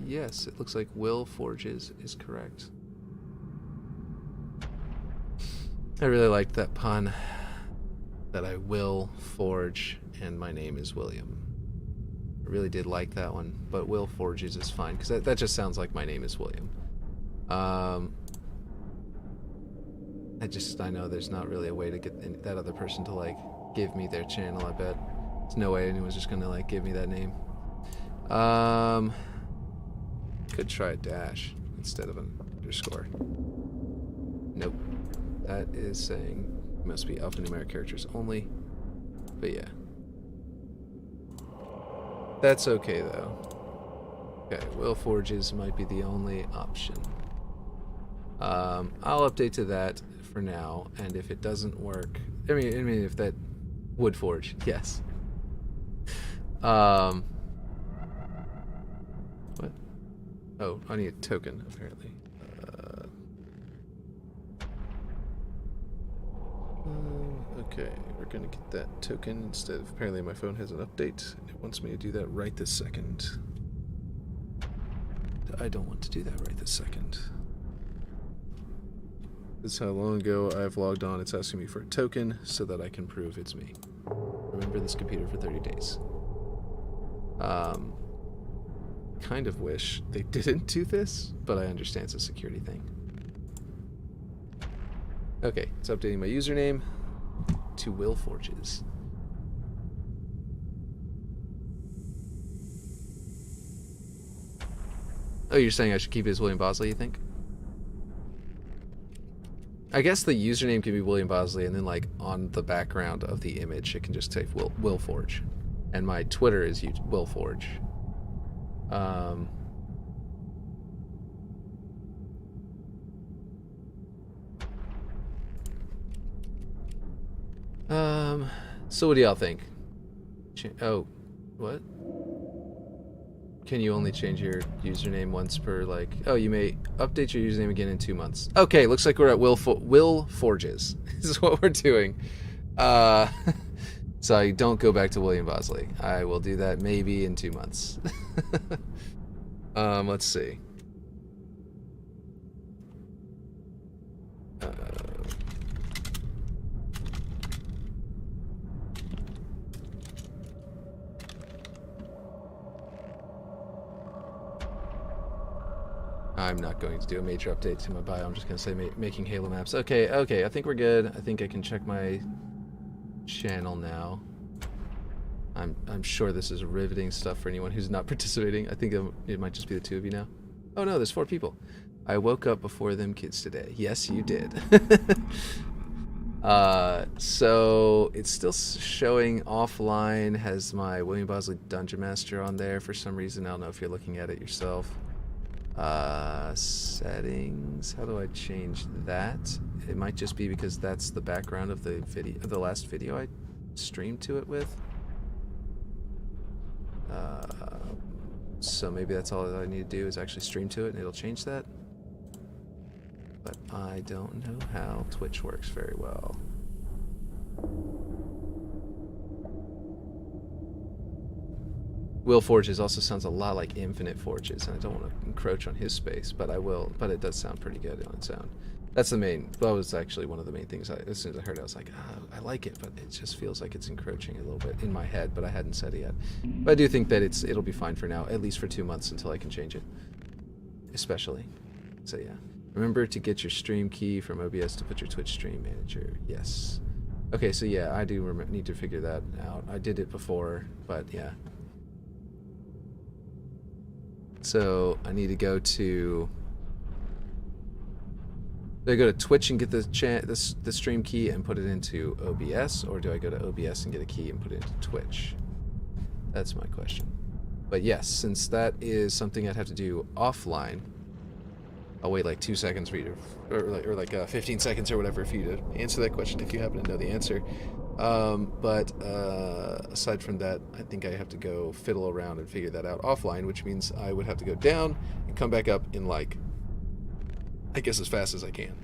Yes, it looks like Will Forges is correct. I really liked that pun. That I will forge and my name is William. I really did like that one, but Will Forges is fine because that just sounds like my name is William. I know there's not really a way to get that other person to like give me their channel. I bet there's no way anyone's just gonna like give me that name. Could try a dash instead of an underscore. Nope. That is saying it must be alphanumeric characters only. But yeah. That's okay though. Okay, Will Forges might be the only option. I'll update to that for now, and if it doesn't work, I mean if that would forge, yes. What? Oh, I need a token apparently. Okay, we're gonna get that token instead of, apparently my phone has an update and it wants me to do that right this second. I don't want to do that right this second. This is how long ago I've logged on. It's asking me for a token so that I can prove it's me. Remember this computer for 30 days. Kind of wish they didn't do this, but I understand it's a security thing. Okay, it's updating my username to Will Forges. Oh, you're saying I should keep it as William Bosley, you think? I guess the username can be William Bosley, and then like on the background of the image it can just say Will Forge. And my Twitter is Will Forge. So what do y'all think? Oh, what? Can you only change your username once per, like... Oh, you may update your username again in 2 months. Okay, looks like we're at Will Forges. This is what we're doing. So I don't go back to William Bosley. I will do that maybe in 2 months. Let's see. I'm not going to do a major update to my bio. I'm just going to say making Halo maps. Okay, I think we're good. I think I can check my channel now. I'm sure this is riveting stuff for anyone who's not participating. I think it might just be the two of you now. Oh no, there's 4 people. I woke up before them kids today. Yes, you did. So it's still showing offline, has my William Bosley Dungeon Master on there for some reason. I don't know if you're looking at it yourself. Settings, how do I change that? It might just be because that's the background of the video, the last video I streamed to it with. So maybe that's all that I need to do is actually stream to it and it'll change that. But I don't know how Twitch works very well. Will Forges also sounds a lot like Infinite Forges, and I don't want to encroach on his space, but I will. But it does sound pretty good on its own. That's the main. That was actually one of the main things. As soon as I heard it, I was like, oh, I like it, but it just feels like it's encroaching a little bit in my head. But I hadn't said it yet. But I do think that it'll be fine for now, at least for 2 months until I can change it, especially. So yeah, remember to get your stream key from OBS to put your Twitch stream manager. Yes. Okay, so yeah, I do need to figure that out. I did it before, but yeah. So I need to go to. Do I go to Twitch and get the stream key and put it into OBS, or do I go to OBS and get a key and put it into Twitch? That's my question. But yes, since that is something I'd have to do offline, I'll wait like 2 seconds for you to, or like 15 seconds or whatever for you to answer that question if you happen to know the answer. But aside from that, I think I have to go fiddle around and figure that out offline, which means I would have to go down and come back up in like, I guess as fast as I can.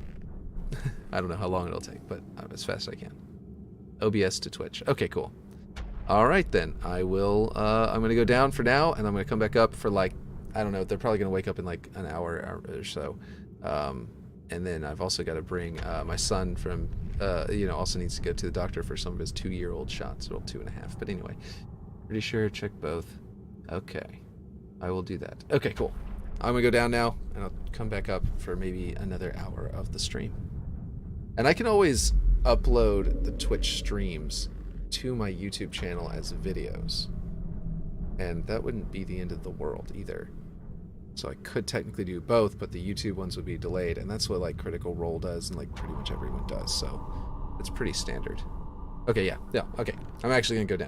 I don't know how long it'll take, but as fast as I can. OBS to Twitch. Okay, cool. All right then, I will. I'm gonna go down for now, and I'm gonna come back up for like, I don't know. They're probably gonna wake up in like an hour or so, and then I've also got to bring my son from. Also needs to go to the doctor for some of his 2-year-old shots, well, 2.5. But anyway, pretty sure check both. Okay, I will do that. Okay, cool. I'm gonna go down now, and I'll come back up for maybe another hour of the stream. And I can always upload the Twitch streams to my YouTube channel as videos, and that wouldn't be the end of the world either. So I could technically do both, but the YouTube ones would be delayed, and that's what like Critical Role does, and like pretty much everyone does. So it's pretty standard. Okay, yeah, okay. I'm actually gonna go